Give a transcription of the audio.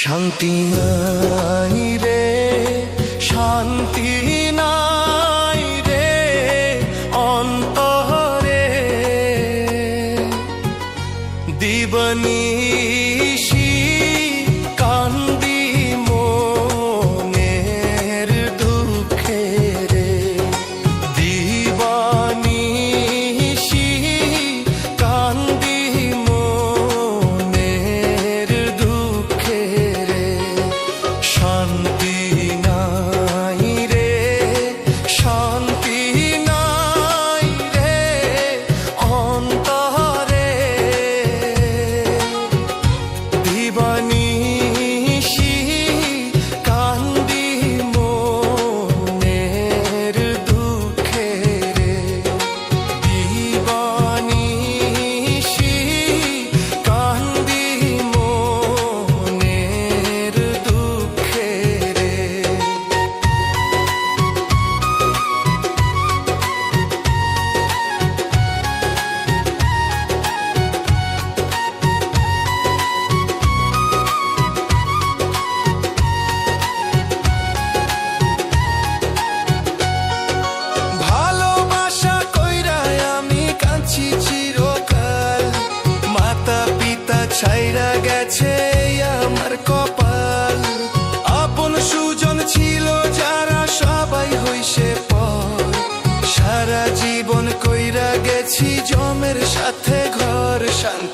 শান্তি নাই রে, শান্তি নাই রে অন্তরে, দিবানিশি কান্দি মনের দুঃখে রে, দিবানিশি কান্দি মনের দুঃখে রে। শান্তি নাই রে, শান্তি নাই রে অন্তরে, দিবানিশি কান্দি মনের দুঃখে রে, দিবানিশি কান্দি মনের দুঃখে রে। ভালোবাসা কইরা আমি কাঁদছি চিরকাল, মাতা পিতা ছাইরা গেছে আমার কপাল, আপন সুজন ছিল যারা সবাই হইছে পর, সারা জীবন কইরা গেছি জমের সাথে ঘর শান্তি